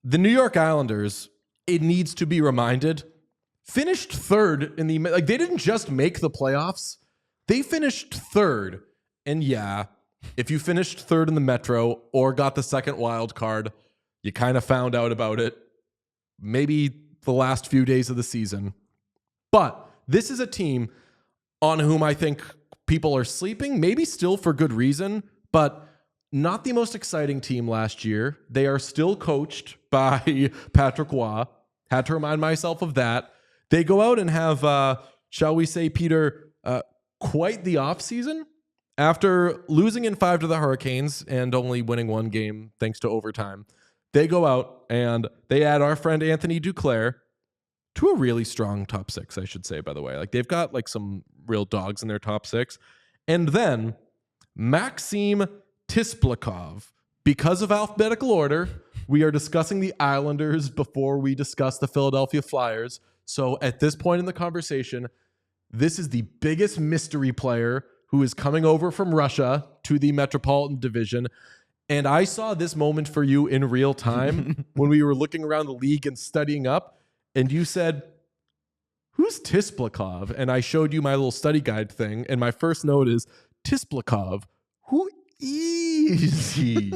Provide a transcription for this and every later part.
the New York Islanders, it needs to be reminded, finished third in the, like, they didn't just make the playoffs. They finished third. And yeah, if you finished third in the Metro or got the second wild card, you kind of found out about it maybe the last few days of the season. But this is a team on whom I think people are sleeping, maybe still for good reason, but not the most exciting team last year. They are still coached by Patrick Roy. Had to remind myself of that. They go out and have, shall we say, Peter, quite the offseason. After losing in 5 to the Hurricanes and only winning 1 game thanks to overtime, they go out and they add our friend Anthony Duclair to a really strong top 6, I should say, by the way. Like, they've got like some real dogs in their top 6. And then Maxim Tisplikov. Because of alphabetical order, we are discussing the Islanders before we discuss the Philadelphia Flyers. So at this point in the conversation, this is the biggest mystery player who is coming over from Russia to the Metropolitan Division. And I saw this moment for you in real time when we were looking around the league and studying up. And you said, who's Tisplikov? And I showed you my little study guide thing. And my first note is, Tisplikov, who is he?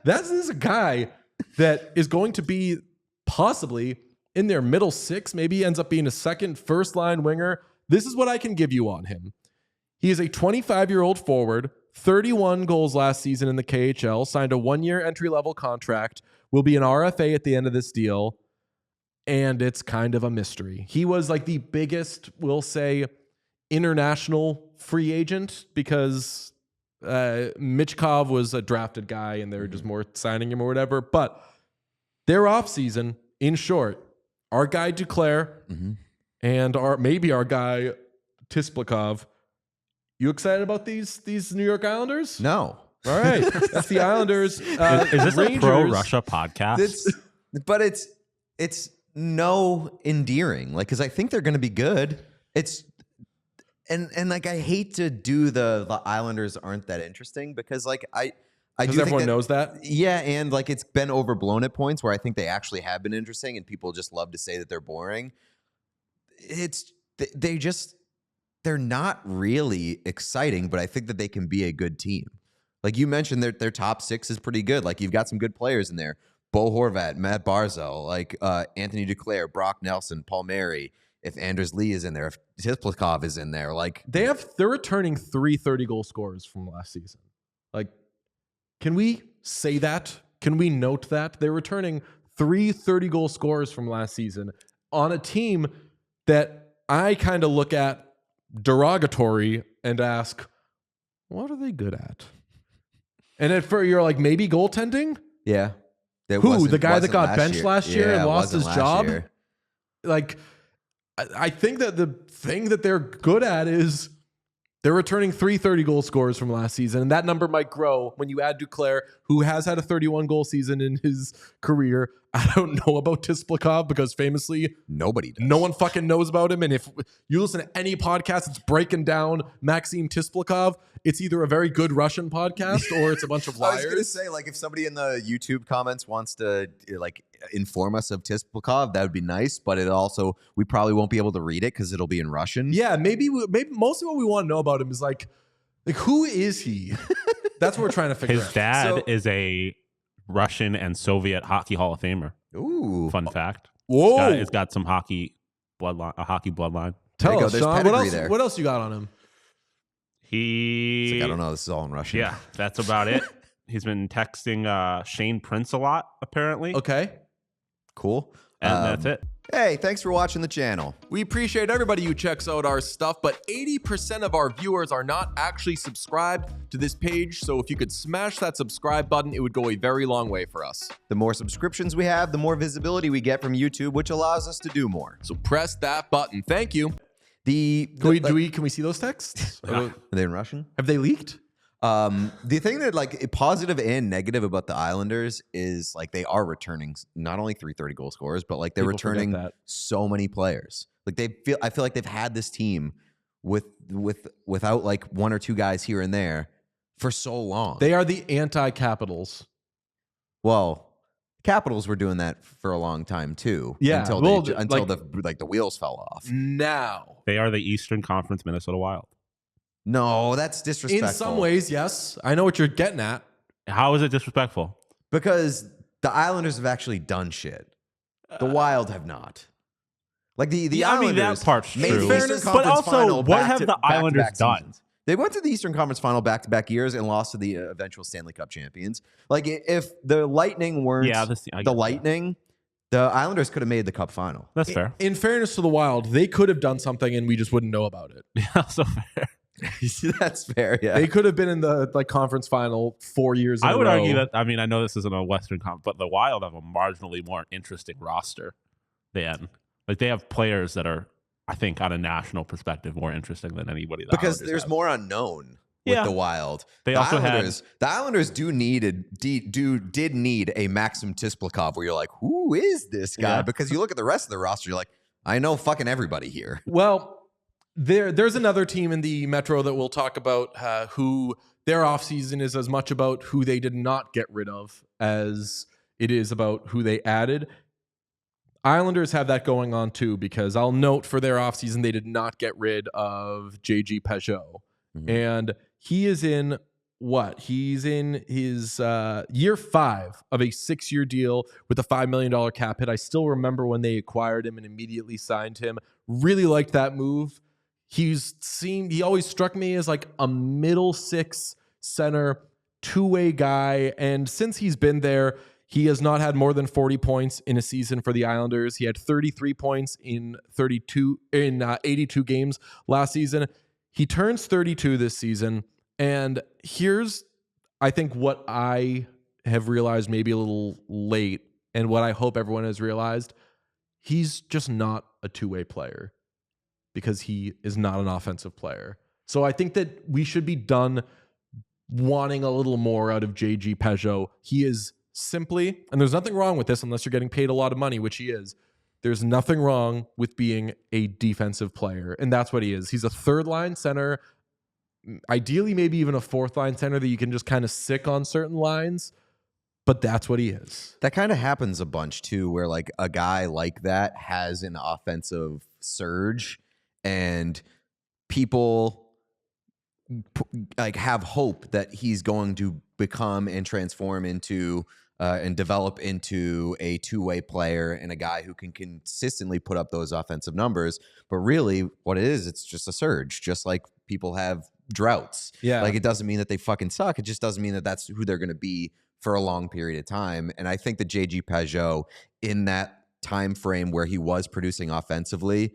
This is a guy that is going to be possibly in their middle 6, maybe ends up being a second first-line winger. This is what I can give you on him. He is a 25-year-old forward, 31 goals last season in the KHL, signed a 1-year entry-level contract, will be an RFA at the end of this deal, and it's kind of a mystery. He was like the biggest, we'll say, international free agent because Michkov was a drafted guy and they were just more signing him or whatever. But their offseason, in short, our guy Duclair and maybe our guy Tisplikov. You excited about these New York Islanders? No. All right. That's the Islanders. Is this Rangers. a pro-Russia podcast? But it's no endearing. Like, because I think they're going to be good. And like, I hate to do the Islanders aren't that interesting because like I do think everyone knows that. Yeah, and like it's been overblown at points where I think they actually have been interesting, and people just love to say that they're boring. They're not really exciting, but I think that they can be a good team. Like you mentioned, their top 6 is pretty good. Like you've got some good players in there: Bo Horvat, Matt Barzal, like Anthony Duclair, Brock Nelson, Palmieri. If Anders Lee is in there, if Tisplikov is in there, like they're returning 3 30-goal scorers from last season. Like, can we say that? Can we note that they're returning 3 30-goal scorers from last season on a team that I kind of look at derogatory and ask, what are they good at? And you're like, maybe goaltending? yeah. Who? The guy that got benched last year and it lost wasn't his last job? year. Like, I think that the thing that they're good at is they're returning 3 30-goal scorers from last season, and that number might grow when you add Duclair, who has had a 31-goal season in his career. I don't know about Tisplikov because famously, Nobody does. no one fucking knows about him. And if you listen to any podcast that's breaking down Maxim Tisplikov, it's either a very good Russian podcast or it's a bunch of I liars. was going to say, like, if somebody in the YouTube comments wants to, like, inform us of Tisplikov, that would be nice. But it also, we probably won't be able to read it because it'll be in Russian. Yeah, maybe mostly what we want to know about him is like who is he? That's what we're trying to figure His out. dad is a Russian and Soviet hockey Hall of Famer. Ooh. Fun fact. Whoa. It's got some hockey bloodline. Tell There you go. us, There's Sean, pedigree there. what else you got on him? He It's like, I don't know. This is all in Russian. Yeah, that's about it. He's been texting Shane Prince a lot, apparently. Okay. Cool. And that's it. Hey, thanks for watching the channel. We appreciate everybody who checks out our stuff, but 80% of our viewers are not actually subscribed to this page, so if you could smash that subscribe button, it would go a very long way for us. The more subscriptions we have, the more visibility we get from YouTube, which allows us to do more. So press that button. Thank you. Can we see those texts? Are they in Russian? Have they leaked? The thing that like positive and negative about the Islanders is like they are returning not only 330 goal scorers, but like they're People forget returning that. so many players. Like I feel like they've had this team without like 1 or 2 guys here and there for so long. They are the anti-Capitals. Well, Capitals were doing that for a long time too. Yeah, until well, the wheels fell off. Now, They are the Eastern Conference Minnesota Wild. No, that's disrespectful. in some ways, yes, I know what you're getting at. How is it disrespectful? because the Islanders have actually done shit. The Wild have not. Like the Yeah, I mean, Islanders that part's made true. the Eastern But Conference also, final what back have to- the back-to-back Islanders done? seasons. They went to the Eastern Conference final back-to-back years and lost to the eventual Stanley Cup champions. Like if the Lightning weren't I the get that. Lightning, the Islanders could have made the Cup final. That's fair. In fairness to the Wild, they could have done something and we just wouldn't know about it. Yeah, so fair. That's fair. Yeah. They could have been in the conference final 4 years in I a would row. argue that. I mean, I know this isn't a Western Conference, but the Wild have a marginally more interesting roster than they have players that are, I think, on a national perspective, more interesting than anybody. The because Islanders there's have. more unknown with Yeah. the Wild. They the also had- Islanders, the Islanders did need a Maxim Tisplikov where you're like, who is this guy? Yeah. Because you look at the rest of the roster, you're like, I know fucking everybody here. Well, there's another team in the Metro that we'll talk about who their offseason is as much about who they did not get rid of as it is about who they added. Islanders have that going on too, because I'll note for their offseason, they did not get rid of JG Peugeot. Mhm. And he is in what? He's in his year 5 of a 6-year deal with a $5 million cap hit. I still remember when they acquired him and immediately signed him. Really liked that move. He always struck me as like a middle 6 center, two-way guy. And since he's been there, he has not had more than 40 points in a season for the Islanders. He had 33 points in 82 games last season. He turns 32 this season. And here's, I think, what I have realized maybe a little late, and what I hope everyone has realized. He's just not a two-way player because he is not an offensive player. So I think that we should be done wanting a little more out of JG Peugeot. He is simply, and there's nothing wrong with this unless you're getting paid a lot of money, which he is. There's nothing wrong with being a defensive player, and that's what he is. He's a third-line center, ideally maybe even a fourth-line center that you can just kind of sick on certain lines, but that's what he is. That kind of happens a bunch too, where like a guy like that has an offensive surge and people like have hope that he's going to become and transform into and develop into a two-way player and a guy who can consistently put up those offensive numbers. But really what it is, it's just a surge, just like people have droughts. Yeah. Like it doesn't mean that they fucking suck. It just doesn't mean that that's who they're going to be for a long period of time. And I think that JG Peugeot, in that time frame where he was producing offensively,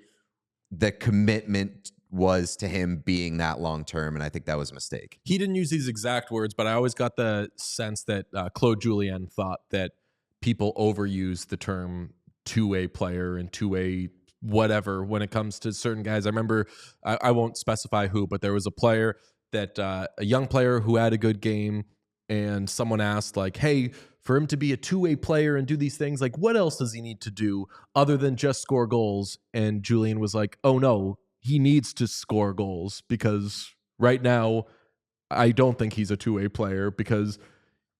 the commitment was to him being that long term, and I think that was a mistake. He didn't use these exact words, but I always got the sense that Claude Julien thought that people overuse the term two-way player and two-way whatever when it comes to certain guys. I remember, I won't specify who, but there was a player that a young player who had a good game, and someone asked like, hey, for him to be a two-way player and do these things, like what else does he need to do other than just score goals? And Julien was like, oh no, he needs to score goals, because right now I don't think he's a two-way player, because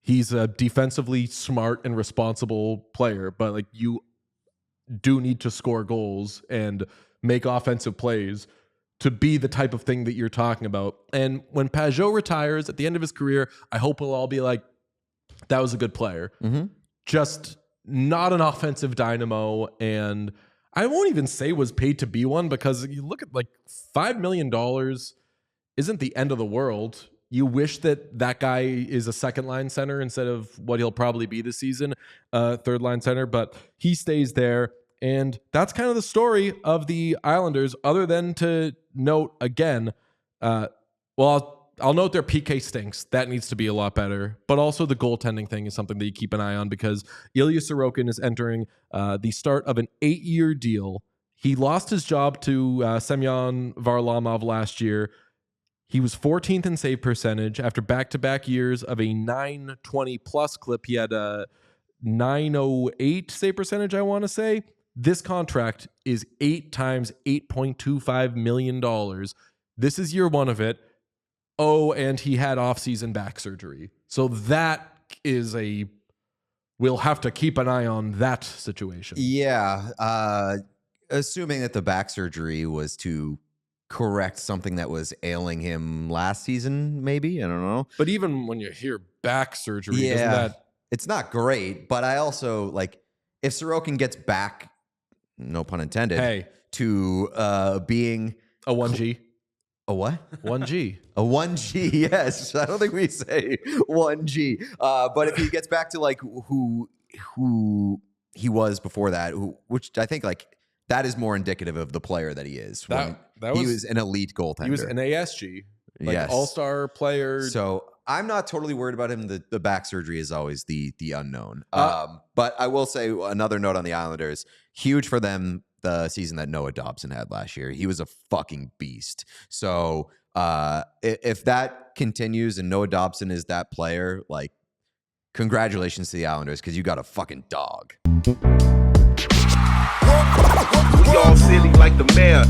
he's a defensively smart and responsible player, but like you do need to score goals and make offensive plays to be the type of thing that you're talking about. And when Peugeot retires at the end of his career, I hope we'll all be like, that was a good player. Mm-hmm. Just not an offensive dynamo. And I won't even say was paid to be one, because you look at like $5 million isn't the end of the world. You wish that that guy is a second line center instead of what he'll probably be this season, third line center, but he stays there. And that's kind of the story of the Islanders, other than to note again, I'll note their PK stinks. That needs to be a lot better. But also the goaltending thing is something that you keep an eye on, because Ilya Sorokin is entering the start of an 8-year deal. He lost his job to Semyon Varlamov last year. He was 14th in save percentage after back-to-back years of a 920 plus clip. He had a 908 save percentage, I want to say. This contract is 8 times $8.25 million. This is year 1 of it. Oh, and he had off-season back surgery. So that is a we'll have to keep an eye on that situation. Yeah. Assuming that the back surgery was to correct something that was ailing him last season, maybe. I don't know. But even when you hear back surgery, doesn't Yeah. that It's not great, but I also like if Sorokin gets back, no pun intended, to being a 1G? a what? 1G. A 1G, yes. I don't think we say 1G. But if he gets back to like who he was before that, which I think like that is more indicative of the player that he is. He was an elite goaltender. He was an ASG, like yes. all-star player. So I'm not totally worried about him. The back surgery is always the unknown. But I will say another note on the Islanders. Huge for them the season that Noah Dobson had last year. He was a fucking beast. So if that continues and Noah Dobson is that player, like congratulations to the Islanders because you got a fucking dog. We all silly like the mayor.